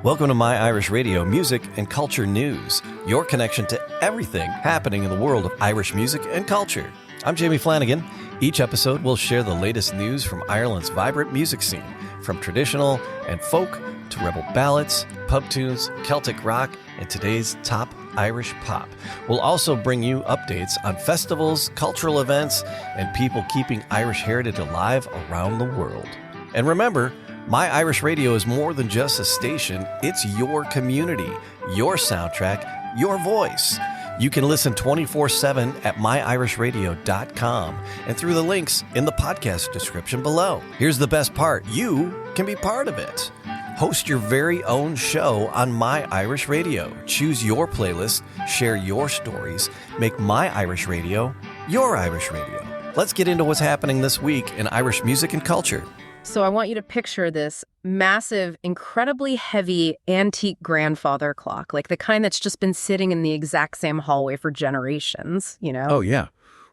Welcome to My Irish Radio Music and Culture News, your connection to everything happening in the world of Irish music and culture. I'm Jamie Flanagan. Each episode will share the latest news from Ireland's vibrant music scene, from traditional and folk to rebel ballads, pub tunes, Celtic rock, and today's top Irish pop. We'll also bring you updates on festivals, cultural events, and people keeping Irish heritage alive around the world. And remember, My Irish Radio is more than just a station. It's your community, your soundtrack, your voice. You can listen 24/7 at myirishradio.com and through the links in the podcast description below. Here's the best part. You can be part of it. Host your very own show on My Irish Radio. Choose your playlist, share your stories, make My Irish Radio your Irish Radio. Let's get into what's happening this week in Irish music and culture. So I want you to picture this massive, incredibly heavy antique grandfather clock, like the kind that's just been sitting in the exact same hallway for generations, you know? Oh, yeah.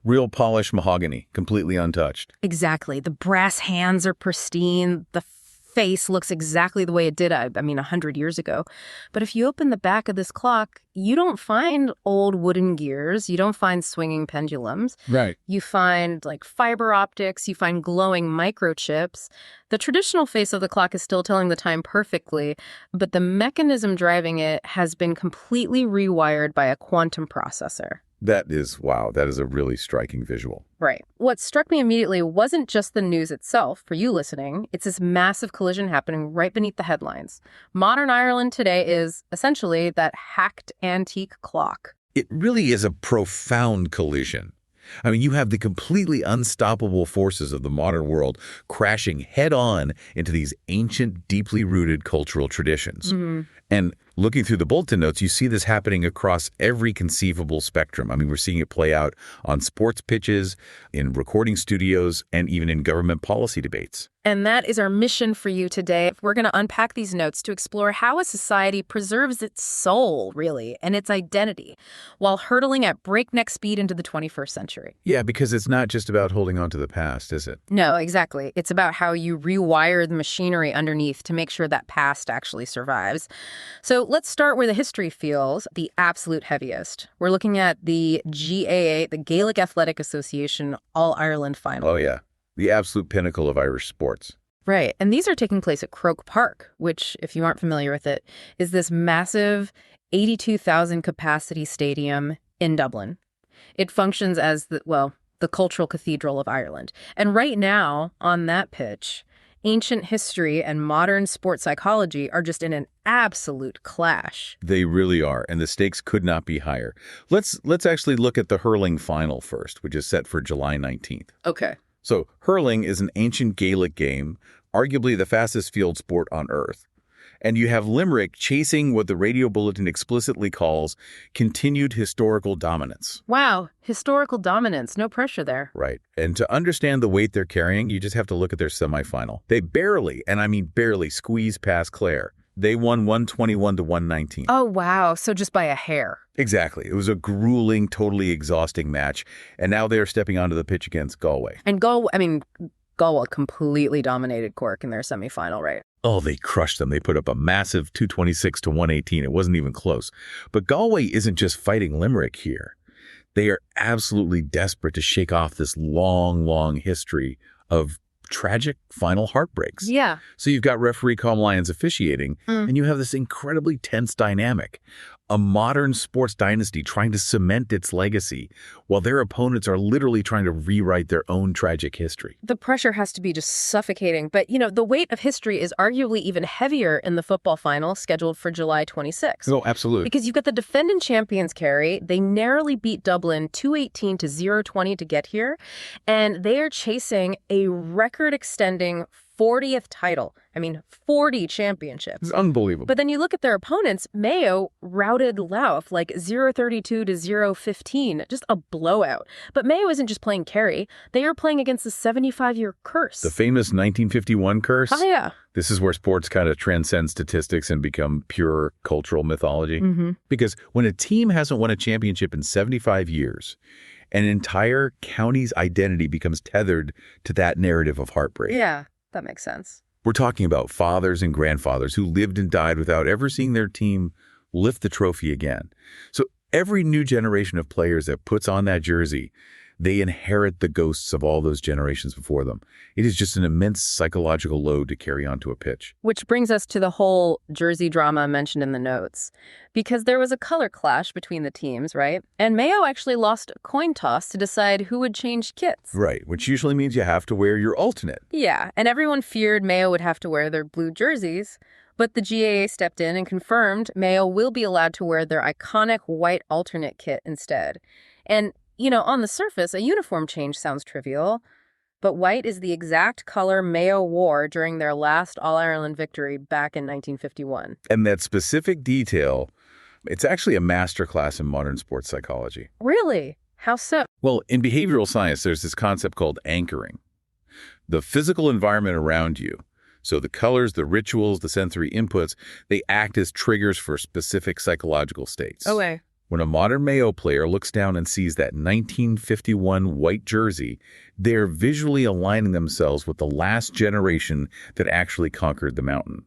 Real polished mahogany, completely untouched. Exactly. The brass hands are pristine. The face looks exactly the way it did, 100 years ago. But if you open the back of this clock, you don't find old wooden gears. You don't find swinging pendulums. Right. You find like fiber optics. You find glowing microchips. The traditional face of the clock is still telling the time perfectly, but the mechanism driving it has been completely rewired by a quantum processor. That is, wow, that is a really striking visual. Right. What struck me immediately wasn't just the news itself, for you listening. It's this massive collision happening right beneath the headlines. Modern Ireland today is essentially that hacked antique clock. It really is a profound collision. I mean, you have the completely unstoppable forces of the modern world crashing head-on into these ancient, deeply rooted cultural traditions. Mm-hmm. And looking through the bulletin notes, you see this happening across every conceivable spectrum. I mean, we're seeing it play out on sports pitches, in recording studios, and even in government policy debates. And that is our mission for you today. We're going to unpack these notes to explore how a society preserves its soul, really, and its identity, while hurtling at breakneck speed into the 21st century. Yeah, because it's not just about holding on to the past, is it? No, exactly. It's about how you rewire the machinery underneath to make sure that past actually survives. So let's start where the history feels the absolute heaviest. We're looking at the GAA, the Gaelic Athletic Association All-Ireland Final. Oh, yeah. The absolute pinnacle of Irish sports. Right. And these are taking place at Croke Park, which, if you aren't familiar with it, is this massive 82,000 capacity stadium in Dublin. It functions as the cultural cathedral of Ireland. And right now, on that pitch, ancient history and modern sports psychology are just in an absolute clash. They really are, and the stakes could not be higher. Let's actually look at the hurling final first, which is set for July 19th. Okay. So hurling is an ancient Gaelic game, arguably the fastest field sport on Earth. And you have Limerick chasing what the radio bulletin explicitly calls continued historical dominance. Wow, historical dominance. No pressure there. Right. And to understand the weight they're carrying, you just have to look at their semifinal. They barely, and I mean barely, squeezed past Clare. They won 121 to 119. Oh, wow. So just by a hair. Exactly. It was a grueling, totally exhausting match. And now they are stepping onto the pitch against Galway. And Galway completely dominated Cork in their semifinal, right? Oh, they crushed them. They put up a massive 226 to 118. It wasn't even close. But Galway isn't just fighting Limerick here. They are absolutely desperate to shake off this long, long history of tragic final heartbreaks. Yeah. So you've got referee Colm Lyons officiating, and you have this incredibly tense dynamic. A modern sports dynasty trying to cement its legacy, while their opponents are literally trying to rewrite their own tragic history. The pressure has to be just suffocating. But, the weight of history is arguably even heavier in the football final scheduled for July 26th. Oh, absolutely. Because you've got the defending champions, Kerry. They narrowly beat Dublin 218 to 020 to get here. And they are chasing a record-extending 40th title. 40 championships. It's unbelievable. But then you look at their opponents, Mayo routed Louth like 0-32 to 0-15, just a blowout. But Mayo isn't just playing Kerry. They are playing against the 75-year curse. The famous 1951 curse? Oh, yeah. This is where sports kind of transcend statistics and become pure cultural mythology. Mm-hmm. Because when a team hasn't won a championship in 75 years, an entire county's identity becomes tethered to that narrative of heartbreak. Yeah, that makes sense. We're talking about fathers and grandfathers who lived and died without ever seeing their team lift the trophy again. So every new generation of players that puts on that jersey, they inherit the ghosts of all those generations before them. It is just an immense psychological load to carry onto a pitch. Which brings us to the whole jersey drama mentioned in the notes. Because there was a color clash between the teams, right? And Mayo actually lost a coin toss to decide who would change kits. Right, which usually means you have to wear your alternate. Yeah, and everyone feared Mayo would have to wear their blue jerseys. But the GAA stepped in and confirmed Mayo will be allowed to wear their iconic white alternate kit instead. And on the surface, a uniform change sounds trivial, but white is the exact color Mayo wore during their last All-Ireland victory back in 1951. And that specific detail, it's actually a masterclass in modern sports psychology. Really? How so? Well, in behavioral science, there's this concept called anchoring. The physical environment around you, so the colors, the rituals, the sensory inputs, they act as triggers for specific psychological states. Okay. When a modern Mayo player looks down and sees that 1951 white jersey, they're visually aligning themselves with the last generation that actually conquered the mountain.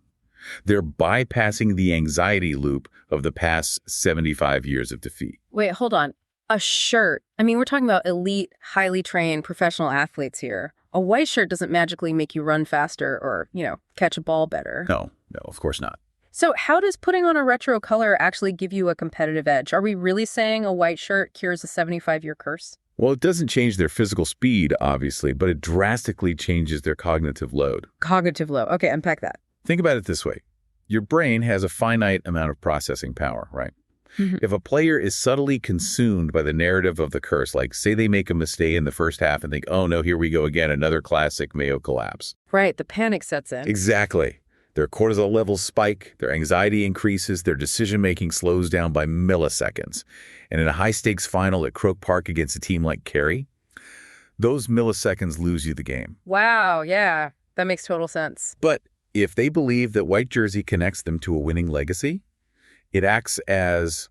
They're bypassing the anxiety loop of the past 75 years of defeat. Wait, hold on. A shirt. I mean, we're talking about elite, highly trained professional athletes here. A white shirt doesn't magically make you run faster or, catch a ball better. No, of course not. So how does putting on a retro color actually give you a competitive edge? Are we really saying a white shirt cures a 75-year curse? Well, it doesn't change their physical speed, obviously, but it drastically changes their cognitive load. Cognitive load. Okay, unpack that. Think about it this way. Your brain has a finite amount of processing power, right? Mhm. If a player is subtly consumed by the narrative of the curse, like say they make a mistake in the first half and think, oh no, here we go again, another classic Mayo collapse. Right, the panic sets in. Exactly. Their cortisol levels spike, their anxiety increases, their decision-making slows down by milliseconds. And in a high-stakes final at Croke Park against a team like Kerry, those milliseconds lose you the game. Wow, yeah, that makes total sense. But if they believe that white jersey connects them to a winning legacy, it acts as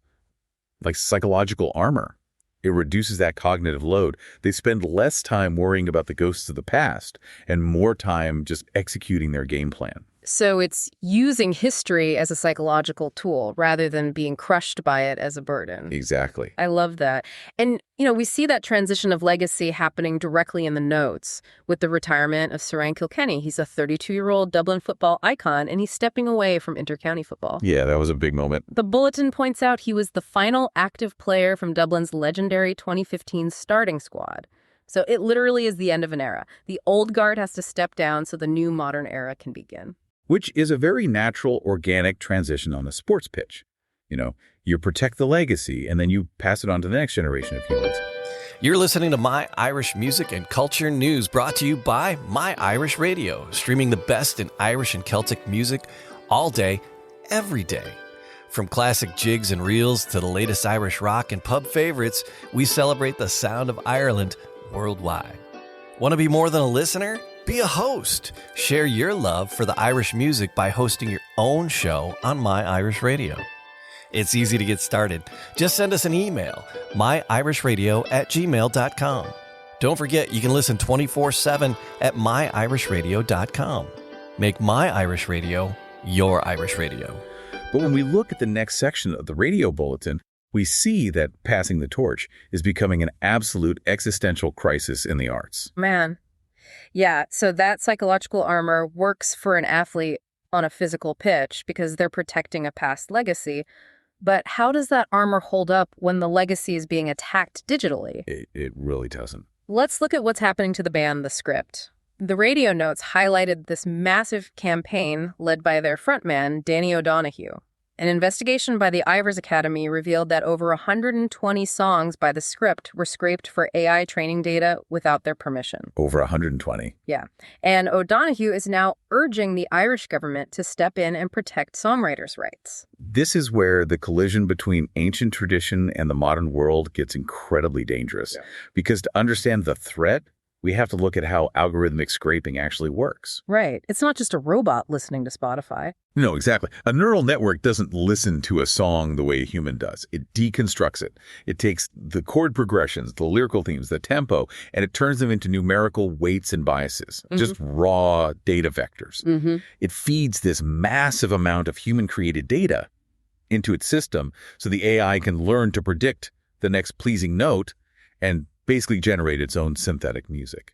like psychological armor. It reduces that cognitive load. They spend less time worrying about the ghosts of the past and more time just executing their game plan. So it's using history as a psychological tool rather than being crushed by it as a burden. Exactly. I love that. And, we see that transition of legacy happening directly in the notes with the retirement of Ciarán Kilkenny. He's a 32-year-old Dublin football icon, and he's stepping away from intercounty football. Yeah, that was a big moment. The bulletin points out he was the final active player from Dublin's legendary 2015 starting squad. So it literally is the end of an era. The old guard has to step down so the new modern era can begin. Which is a very natural, organic transition on a sports pitch. You protect the legacy, and then you pass it on to the next generation of humans. You're listening to My Irish Music and Culture News, brought to you by My Irish Radio, streaming the best in Irish and Celtic music all day, every day. From classic jigs and reels to the latest Irish rock and pub favorites, we celebrate the sound of Ireland worldwide. Want to be more than a listener? Be a host. Share your love for the Irish music by hosting your own show on My Irish Radio. It's easy to get started. Just send us an email, myirishradio@gmail.com. Don't forget, you can listen 24/7 at myirishradio.com. Make My Irish Radio your Irish radio. But when we look at the next section of the radio bulletin, we see that passing the torch is becoming an absolute existential crisis in the arts. Man. Yeah, so that psychological armor works for an athlete on a physical pitch because they're protecting a past legacy. But how does that armor hold up when the legacy is being attacked digitally? It really doesn't. Let's look at what's happening to the band The Script. The radio notes highlighted this massive campaign led by their frontman, Danny O'Donoghue. An investigation by the Ivors Academy revealed that over 120 songs by The Script were scraped for AI training data without their permission. Over 120. Yeah. And O'Donoghue is now urging the Irish government to step in and protect songwriters' rights. This is where the collision between ancient tradition and the modern world gets incredibly dangerous. Yeah. Because to understand the threat, We have to look at how algorithmic scraping actually works. Right. It's not just a robot listening to Spotify. No, exactly. A neural network doesn't listen to a song the way a human does. It deconstructs it. It takes the chord progressions, the lyrical themes, the tempo, and it turns them into numerical weights and biases, just raw data vectors. It feeds this massive amount of human-created data into its system so the AI can learn to predict the next pleasing note and basically generate its own synthetic music.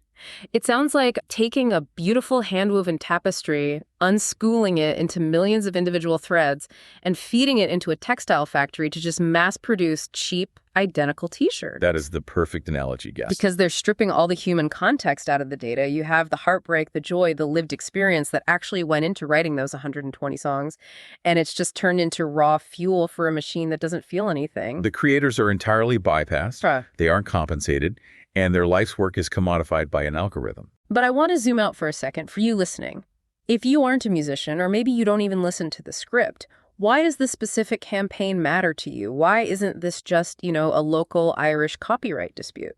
It sounds like taking a beautiful hand-woven tapestry, unspooling it into millions of individual threads, and feeding it into a textile factory to just mass-produce cheap, identical T-shirts. That is the perfect analogy, guess. Because they're stripping all the human context out of the data. You have the heartbreak, the joy, the lived experience that actually went into writing those 120 songs, and it's just turned into raw fuel for a machine that doesn't feel anything. The creators are entirely bypassed. They aren't compensated. And their life's work is commodified by an algorithm. But I want to zoom out for a second for you listening. If you aren't a musician, or maybe you don't even listen to the script, why does this specific campaign matter to you? Why isn't this just, a local Irish copyright dispute?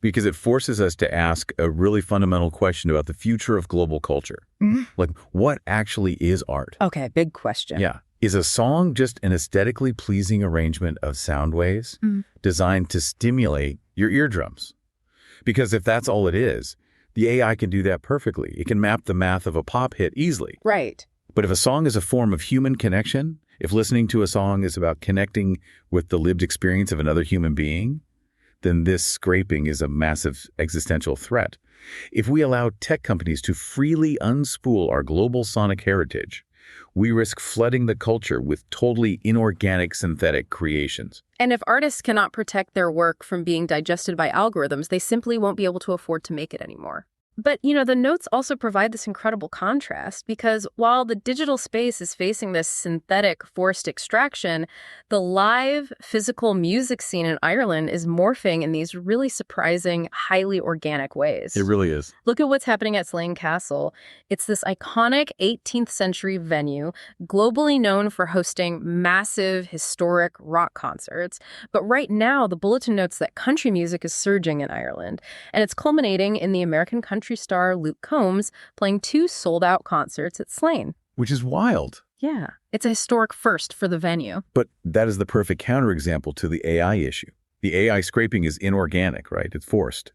Because it forces us to ask a really fundamental question about the future of global culture. Like, what actually is art? Okay, big question. Yeah. Is a song just an aesthetically pleasing arrangement of sound waves designed to stimulate your eardrums? Because if that's all it is, the AI can do that perfectly. It can map the math of a pop hit easily. Right. But if a song is a form of human connection, if listening to a song is about connecting with the lived experience of another human being, then this scraping is a massive existential threat. If we allow tech companies to freely unspool our global sonic heritage, we risk flooding the culture with totally inorganic synthetic creations. And if artists cannot protect their work from being digested by algorithms, they simply won't be able to afford to make it anymore. But, the notes also provide this incredible contrast because while the digital space is facing this synthetic forced extraction, the live physical music scene in Ireland is morphing in these really surprising, highly organic ways. It really is. Look at what's happening at Slane Castle. It's this iconic 18th century venue, globally known for hosting massive historic rock concerts. But right now, the bulletin notes that country music is surging in Ireland, and it's culminating in the American country star Luke Combs playing 2 sold-out concerts at Slane. Which is wild. Yeah, it's a historic first for the venue. But that is the perfect counterexample to the AI issue. The AI scraping is inorganic, right? It's forced.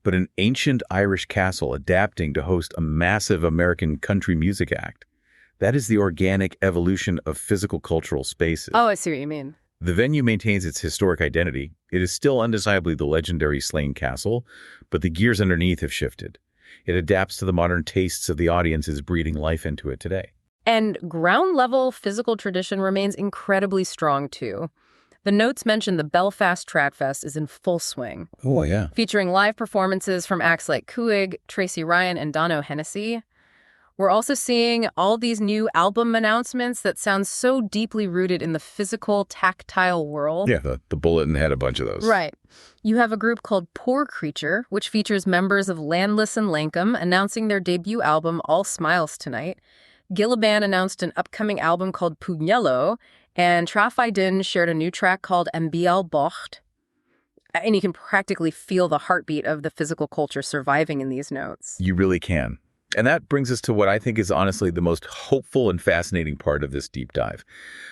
But an ancient Irish castle adapting to host a massive American country music act, that is the organic evolution of physical cultural spaces. Oh, I see what you mean. The venue maintains its historic identity. It is still undeniably the legendary Slane Castle, but the gears underneath have shifted. It adapts to the modern tastes of the audiences breathing life into it today. And ground-level physical tradition remains incredibly strong, too. The notes mention the Belfast Tradfest is in full swing. Oh, yeah. Featuring live performances from acts like Cuig, Tracy Ryan, and Dono Hennessy. We're also seeing all these new album announcements that sound so deeply rooted in the physical, tactile world. Yeah, the Bulletin had a bunch of those. Right. You have a group called Poor Creature, which features members of Landless and Lankum announcing their debut album, All Smiles Tonight. Gilliban announced an upcoming album called Pugnello, and Trafai Din shared a new track called Ambial Bocht. And you can practically feel the heartbeat of the physical culture surviving in these notes. You really can. And that brings us to what I think is honestly the most hopeful and fascinating part of this deep dive.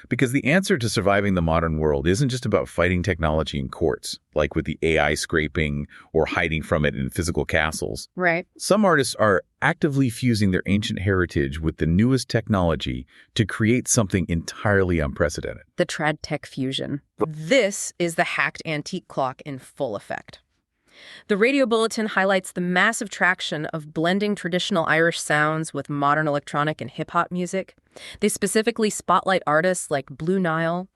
Because the answer to surviving the modern world isn't just about fighting technology in courts, like with the AI scraping or hiding from it in physical castles. Right. Some artists are actively fusing their ancient heritage with the newest technology to create something entirely unprecedented. The trad tech fusion. This is the hacked antique clock in full effect. The radio bulletin highlights the massive traction of blending traditional Irish sounds with modern electronic and hip-hop music. They specifically spotlight artists like Blue Nile.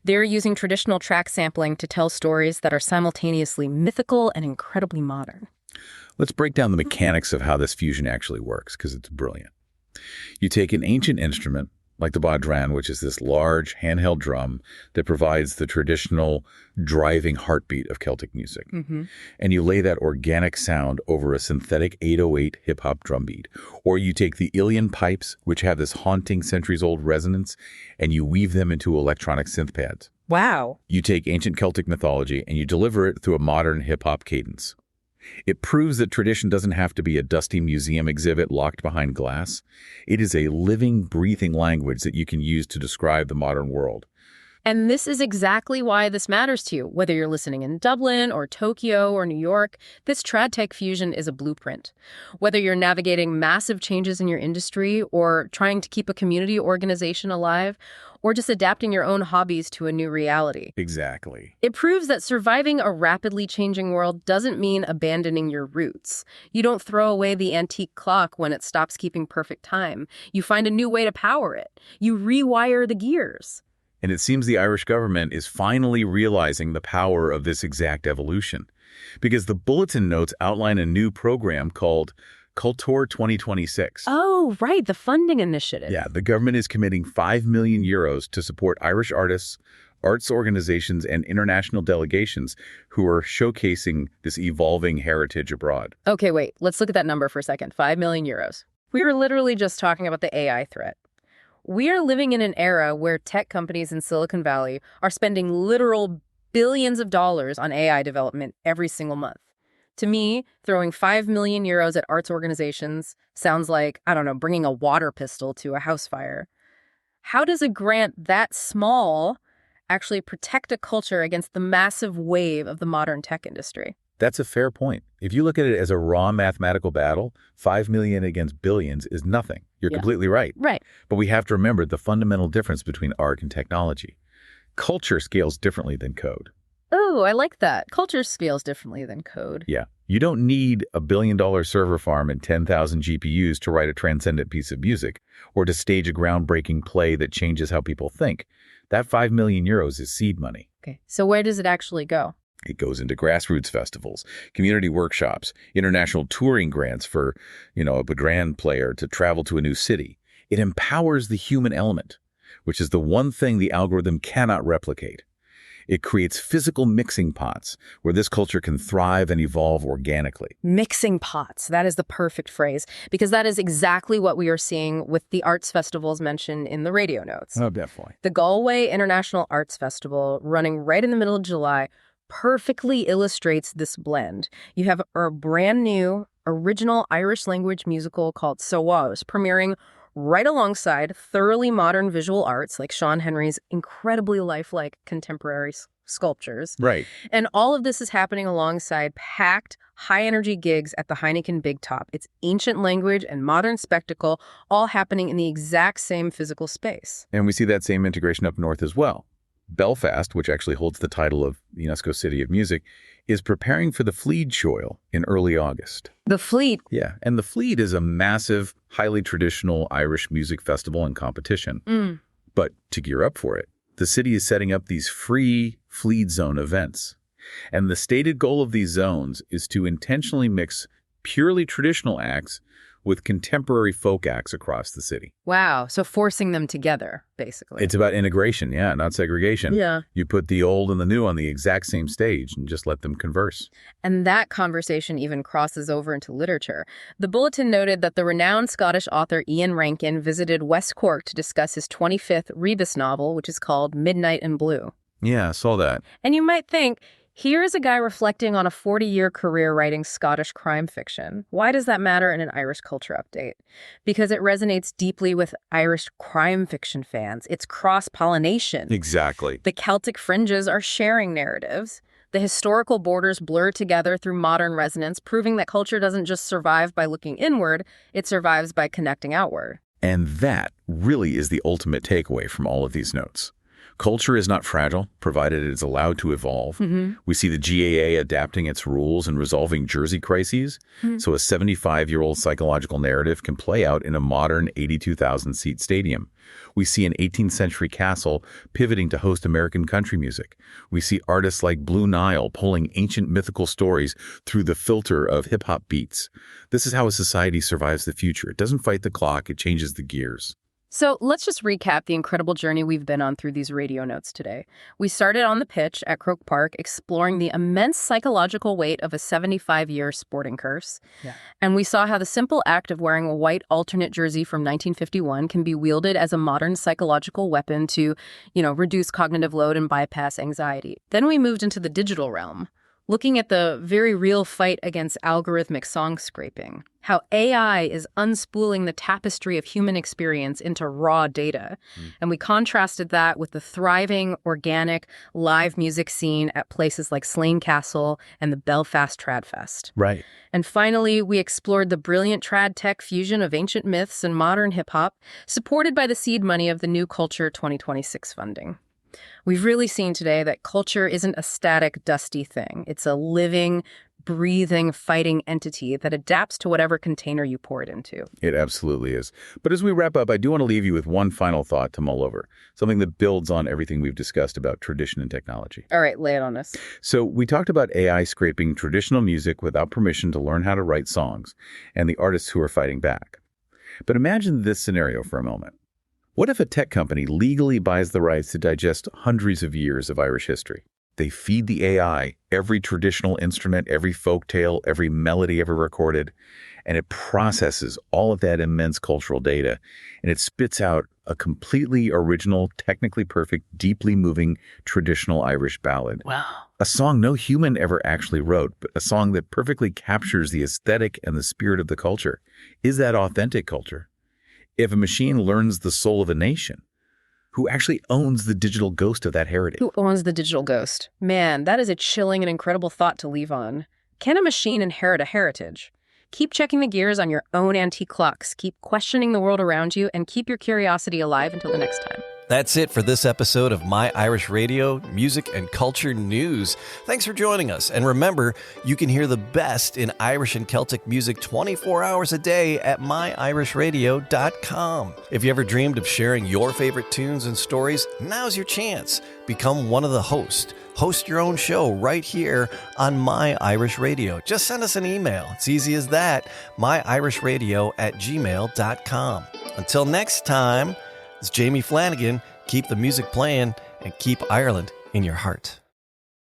They're using traditional track sampling to tell stories that are simultaneously mythical and incredibly modern. Let's break down the mechanics of how this fusion actually works, because it's brilliant. You take an ancient instrument, like the bodhran, which is this large handheld drum that provides the traditional driving heartbeat of Celtic music. And you lay that organic sound over a synthetic 808 hip-hop drum beat. Or you take the Ilian pipes, which have this haunting centuries-old resonance, and you weave them into electronic synth pads. Wow. You take ancient Celtic mythology and you deliver it through a modern hip-hop cadence. It proves that tradition doesn't have to be a dusty museum exhibit locked behind glass. It is a living, breathing language that you can use to describe the modern world. And this is exactly why this matters to you. Whether you're listening in Dublin or Tokyo or New York, this trad-tech fusion is a blueprint. Whether you're navigating massive changes in your industry or trying to keep a community organization alive, or just adapting your own hobbies to a new reality. Exactly. It proves that surviving a rapidly changing world doesn't mean abandoning your roots. You don't throw away the antique clock when it stops keeping perfect time. You find a new way to power it. You rewire the gears. And it seems the Irish government is finally realizing the power of this exact evolution, because the bulletin notes outline a new program called Culture 2026. Oh, right, the funding initiative. Yeah, the government is committing €5 million to support Irish artists, arts organizations, and international delegations who are showcasing this evolving heritage abroad. Okay, wait, let's look at that number for a second. €5 million. We were literally just talking about the AI threat. We are living in an era where tech companies in Silicon Valley are spending literal billions of dollars on AI development every single month. To me, throwing €5 million at arts organizations sounds like, I don't know, bringing a water pistol to a house fire. How does a grant that small actually protect a culture against the massive wave of the modern tech industry? That's a fair point. If you look at it as a raw mathematical battle, 5 million against billions is nothing. You're completely right. Right. But we have to remember the fundamental difference between art and technology. Culture scales differently than code. Oh, I like that. Culture scales differently than code. Yeah. You don't need a $1 billion server farm and 10,000 GPUs to write a transcendent piece of music or to stage a groundbreaking play that changes how people think. That €5 million is seed money. Okay. So where does it actually go? It goes into grassroots festivals, community workshops, international touring grants for, a grand player to travel to a new city. It empowers the human element, which is the one thing the algorithm cannot replicate. It creates physical mixing pots where this culture can thrive and evolve organically. Mixing pots. That is the perfect phrase, because that is exactly what we are seeing with the arts festivals mentioned in the radio notes. Oh, definitely. The Galway International Arts Festival, running right in the middle of July, perfectly illustrates this blend. You have a brand new, original Irish language musical called So Wha's premiering right alongside thoroughly modern visual arts like Sean Henry's incredibly lifelike contemporary sculptures. Right. And all of this is happening alongside packed, high-energy gigs at the Heineken Big Top. It's ancient language and modern spectacle all happening in the exact same physical space. And we see that same integration up north as well. Belfast, which actually holds the title of UNESCO City of Music, is preparing for the Flead Shoil in early August. The Flead? Yeah, and the Flead is a massive, highly traditional Irish music festival and competition. But to gear up for it, the city is setting up these free Flead Zone events. And the stated goal of these zones is to intentionally mix purely traditional acts with contemporary folk acts across the city. Wow. So forcing them together, basically. It's about integration, yeah, not segregation. Yeah. You put the old and the new on the exact same stage and just let them converse. And that conversation even crosses over into literature. The bulletin noted that the renowned Scottish author Ian Rankin visited West Cork to discuss his 25th rebus novel, which is called Midnight in Blue. Yeah, I saw that. And you might think, here is a guy reflecting on a 40-year career writing Scottish crime fiction. Why does that matter in an Irish culture update? Because it resonates deeply with Irish crime fiction fans. It's cross-pollination. Exactly. The Celtic fringes are sharing narratives. The historical borders blur together through modern resonance, proving that culture doesn't just survive by looking inward, it survives by connecting outward. And that really is the ultimate takeaway from all of these notes. Culture is not fragile, provided it is allowed to evolve. We see the GAA adapting its rules and resolving Jersey crises, so a 75-year-old psychological narrative can play out in a modern 82,000-seat stadium. We see an 18th century castle pivoting to host American country music. We see artists like Blue Nile pulling ancient mythical stories through the filter of hip-hop beats. This is how a society survives the future. It doesn't fight the clock, it changes the gears. So let's just recap the incredible journey we've been on through these radio notes today. We started on the pitch at Croke Park, exploring the immense psychological weight of a 75-year sporting curse. Yeah. And we saw how the simple act of wearing a white alternate jersey from 1951 can be wielded as a modern psychological weapon to, reduce cognitive load and bypass anxiety. Then we moved into the digital realm. looking at the very real fight against algorithmic song scraping, how AI is unspooling the tapestry of human experience into raw data. And we contrasted that with the thriving, organic, live music scene at places like Slane Castle and the Belfast Trad Fest. Right. And finally, we explored the brilliant trad tech fusion of ancient myths and modern hip-hop, supported by the seed money of the New Culture 2026 funding. We've really seen today that culture isn't a static, dusty thing. It's a living, breathing, fighting entity that adapts to whatever container you pour it into. It absolutely is. But as we wrap up, I do want to leave you with one final thought to mull over, something that builds on everything we've discussed about tradition and technology. All right, lay it on us. So we talked about AI scraping traditional music without permission to learn how to write songs, and the artists who are fighting back. But imagine this scenario for a moment. What if a tech company legally buys the rights to digest hundreds of years of Irish history? They feed the AI every traditional instrument, every folktale, every melody ever recorded, and it processes all of that immense cultural data, and it spits out a completely original, technically perfect, deeply moving traditional Irish ballad. Wow. A song no human ever actually wrote, but a song that perfectly captures the aesthetic and the spirit of the culture. Is that authentic culture? If a machine learns the soul of a nation, who actually owns the digital ghost of that heritage? Who owns the digital ghost? Man, that is a chilling and incredible thought to leave on. Can a machine inherit a heritage? Keep checking the gears on your own antique clocks, keep questioning the world around you, and keep your curiosity alive until the next time. That's it for this episode of My Irish Radio, Music and Culture News. Thanks for joining us. And remember, you can hear the best in Irish and Celtic music 24 hours a day at myirishradio.com. If you ever dreamed of sharing your favorite tunes and stories, now's your chance. Become one of the hosts. Host your own show right here on My Irish Radio. Just send us an email. It's easy as that. myirishradio@gmail.com. Until next time, it's Jamie Flanagan. Keep the music playing and keep Ireland in your heart.